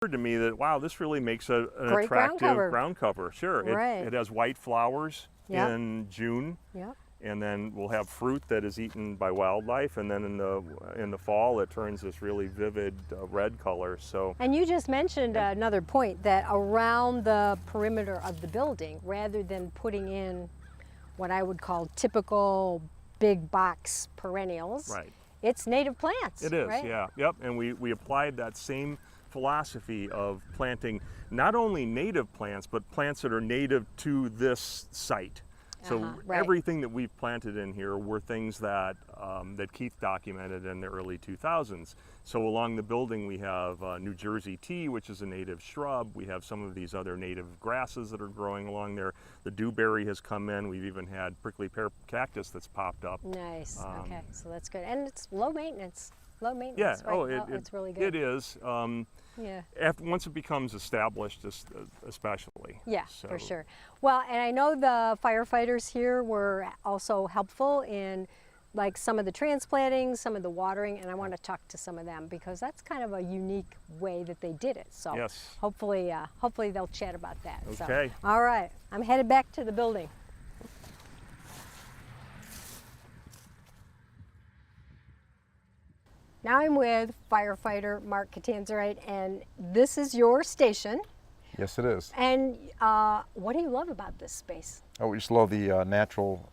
to me that, wow, this really makes an Great attractive ground cover. Sure. Right. It has white flowers Yep. in June. Yep. And then we'll have fruit that is eaten by wildlife, and then in the fall it turns this really vivid red color. So. And you just mentioned another point, that around the perimeter of the building, rather than putting in what I would call typical big box perennials, Right. it's native plants. It is, right? yeah, yep. And we applied that same philosophy of planting not only native plants, but plants that are native to this site. So right. everything that we've planted in here were things that that Keith documented in the early 2000s. So along the building we have New Jersey tea, which is a native shrub. We have some of these other native grasses that are growing along there. The dewberry has come in. We've even had prickly pear cactus that's popped up. Nice. Okay, so that's good, and it's low maintenance. Low Yeah. maintenance. Right? It's really good. It is. Yeah. Once it becomes established, especially. Yeah, so. for sure. Well, and I know the firefighters here were also helpful in like some of the transplanting, some of the watering, and I want to talk to some of them because that's kind of a unique way that they did it. So yes. hopefully they'll chat about that. Okay. So, all right, I'm headed back to the building. Now I'm with firefighter Mark Catanzarite, and this is your station. Yes, it is. And what do you love about this space? Oh, we just love the natural,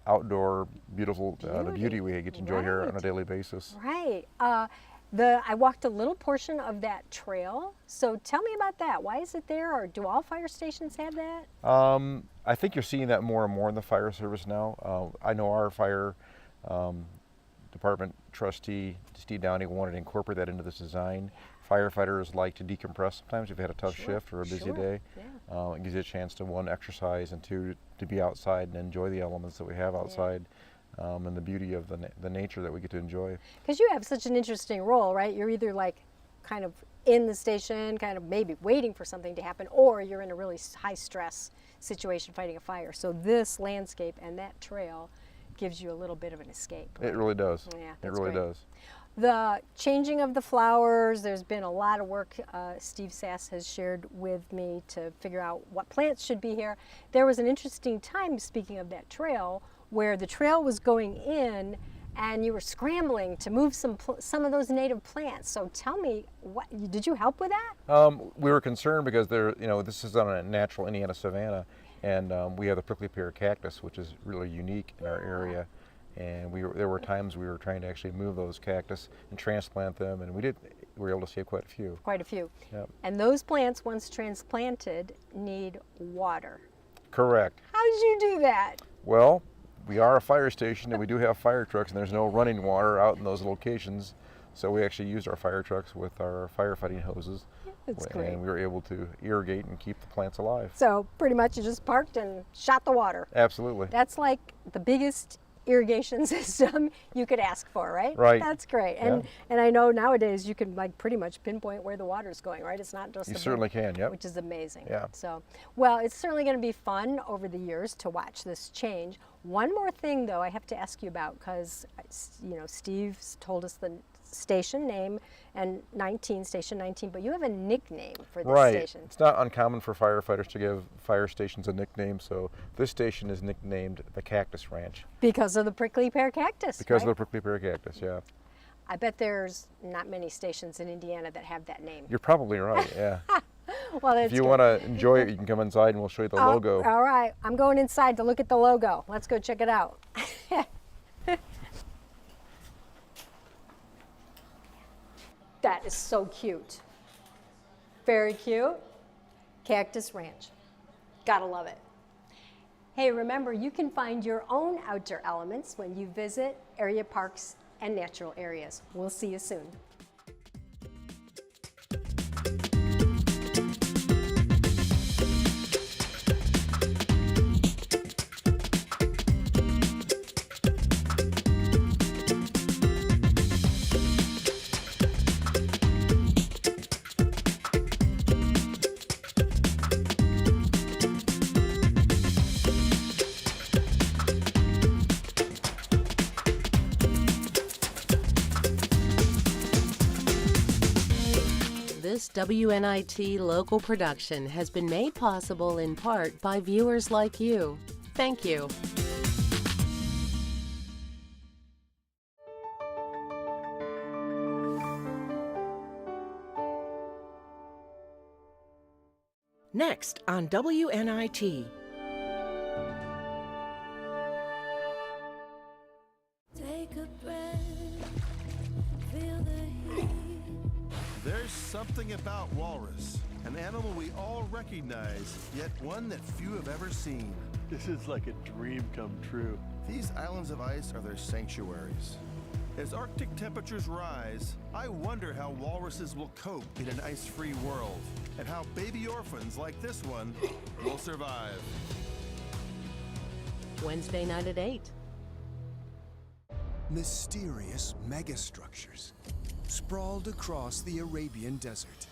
outdoor, beautiful, the beauty we get to enjoy here on a daily basis. Right. I walked a little portion of that trail, so tell me about that. Why is it there, or do all fire stations have that? I think you're seeing that more and more in the fire service now. I know our fire department trustee, Steve Downey, wanted to incorporate that into this design. Firefighters like to decompress sometimes if you've had a tough shift or a busy day. Yeah. It gives you a chance to, one, exercise, and two, to be outside and enjoy the elements that we have outside, and the beauty of the nature that we get to enjoy. Because you have such an interesting role, right? You're either like kind of in the station, kind of maybe waiting for something to happen, or you're in a really high stress situation fighting a fire. So this landscape and that trail gives you a little bit of an escape. It really does. Yeah, it really does. The changing of the flowers, there's been a lot of work Steve Sass has shared with me to figure out what plants should be here. There was an interesting time, speaking of that trail, where the trail was going in and you were scrambling to move some of those native plants. So tell me, did you help with that? We were concerned because this is on a natural Indiana savanna, and we have the prickly pear cactus, which is really unique in our area. And there were times we were trying to actually move those cactus and transplant them, and we were able to save quite a few. Quite a few. Yep. And those plants, once transplanted, need water. Correct. How did you do that? Well, we are a fire station, and we do have fire trucks, and there's no running water out in those locations. So we actually used our fire trucks with our firefighting hoses. That's great. And we were able to irrigate and keep the plants alive. So pretty much you just parked and shot the water. Absolutely. That's like the biggest irrigation system you could ask for, right? Right. That's great. And I know nowadays you can like pretty much pinpoint where the water's going, right? It's not just you certainly can, yep. Which is amazing. Yeah. So, well, it's certainly going to be fun over the years to watch this change. One more thing though I have to ask you about, because Steve's told us the station name and station 19, but you have a nickname for this station. It's not uncommon for firefighters to give fire stations a nickname, so this station is nicknamed the Cactus Ranch. Because of the prickly pear cactus. Because right? of the prickly pear cactus, yeah. I bet there's not many stations in Indiana that have that name. You're probably right, yeah. Well, that's if you want to enjoy it, you can come inside and we'll show you the logo. All right, I'm going inside to look at the logo. Let's go check it out. That is so cute. Very cute. Cactus Ranch. Gotta love it. Hey, remember, you can find your own outdoor elements when you visit area parks and natural areas. We'll see you soon. WNIT local production has been made possible in part by viewers like you. Thank you. Next on WNIT. Take a breath, feel the heat. There's something about walrus, an animal we all recognize, yet one that few have ever seen. This is like a dream come true. These islands of ice are their sanctuaries. As Arctic temperatures rise, I wonder how walruses will cope in an ice-free world, and how baby orphans like this one will survive. Wednesday night at 8. Mysterious megastructures sprawled across the Arabian desert.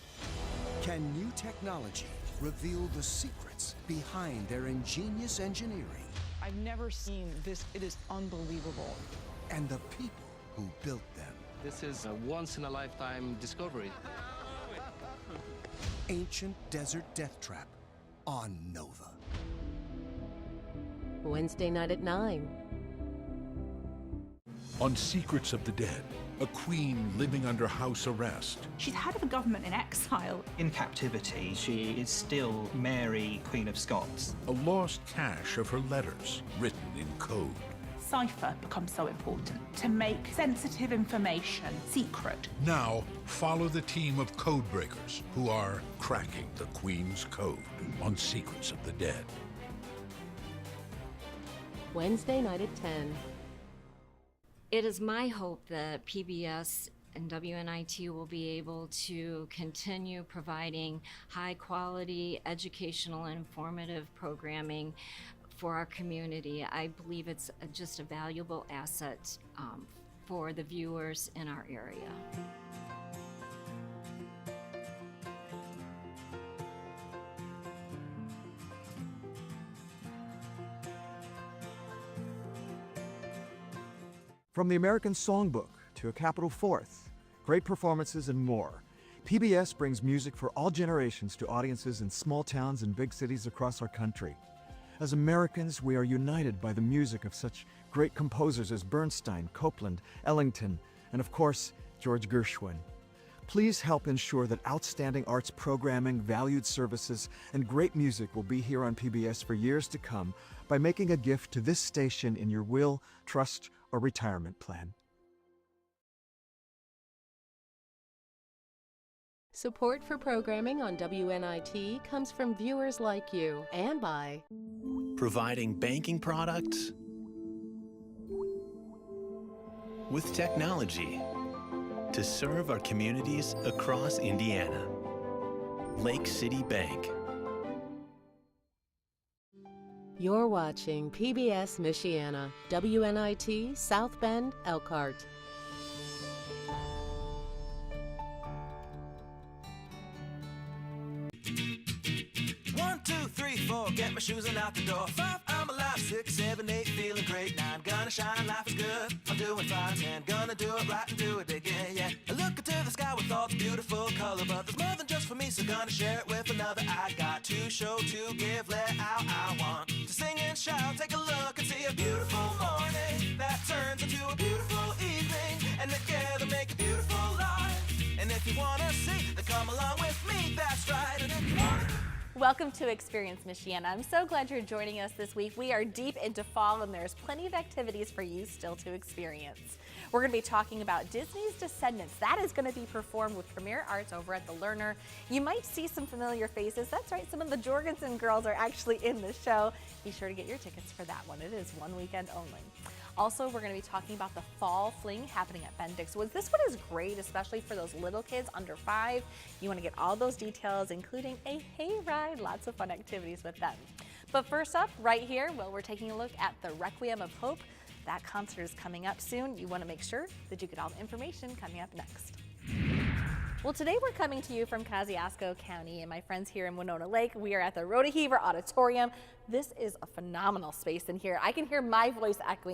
Can new technology reveal the secrets behind their ingenious engineering? I've never seen this. It is unbelievable. And the people who built them. This is a once-in-a-lifetime discovery. Ancient Desert Death Trap on Nova. Wednesday night at 9. On Secrets of the Dead, a queen living under house arrest. She's head of a government in exile. In captivity, she is still Mary, Queen of Scots. A lost cache of her letters, written in code. Cipher becomes so important to make sensitive information secret. Now, follow the team of code breakers who are cracking the Queen's code on Secrets of the Dead. Wednesday night at 10. It is my hope that PBS and WNIT will be able to continue providing high-quality educational and informative programming for our community. I believe it's just a valuable asset for the viewers in our area. From the American Songbook to A Capitol Fourth, great performances and more, PBS brings music for all generations to audiences in small towns and big cities across our country. As Americans, we are united by the music of such great composers as Bernstein, Copland, Ellington, and of course, George Gershwin. Please help ensure that outstanding arts programming, valued services, and great music will be here on PBS for years to come by making a gift to this station in your will, trust, or retirement plan. Support for programming on WNIT comes from viewers like you and by providing banking products with technology to serve our communities across Indiana. Lake City Bank. You're watching PBS Michiana, WNIT, South Bend, Elkhart. One, two, three, four, get my shoes and out the door. 5, I'm alive. 6, 7, 8, feeling great. 9, gonna shine, life is good. I'm doing fine. 10, gonna do it right and do it again, yeah. I look into the sky with all the beautiful color, but there's more than just for me, so gonna share it with another. I got to show, to give, let out. I want to sing and shout. Take a look and see a beautiful morning that turns into a beautiful evening, and together make a beautiful life. And if you wanna see, then come along with me. That's right. And if you wanna... Welcome to Experience Michiana. I'm so glad you're joining us this week. We are deep into fall and there's plenty of activities for you still to experience. We're going to be talking about Disney's Descendants. That is going to be performed with Premier Arts over at the Lerner. You might see some familiar faces. That's right, some of the Jorgensen girls are actually in the show. Be sure to get your tickets for that one. It is one weekend only. Also, we're going to be talking about the Fall Fling happening at Bendix Woods. This one is great, especially for those little kids under 5. You want to get all those details, including a hayride, lots of fun activities with them. But first up, right here, well, we're taking a look at the Requiem of Hope. That concert is coming up soon. You want to make sure that you get all the information coming up next. Well, today we're coming to you from Kosciuszko County, and my friends here in Winona Lake, we are at the Rhoda Heaver Auditorium. This is a phenomenal space in here. I can hear my voice echoing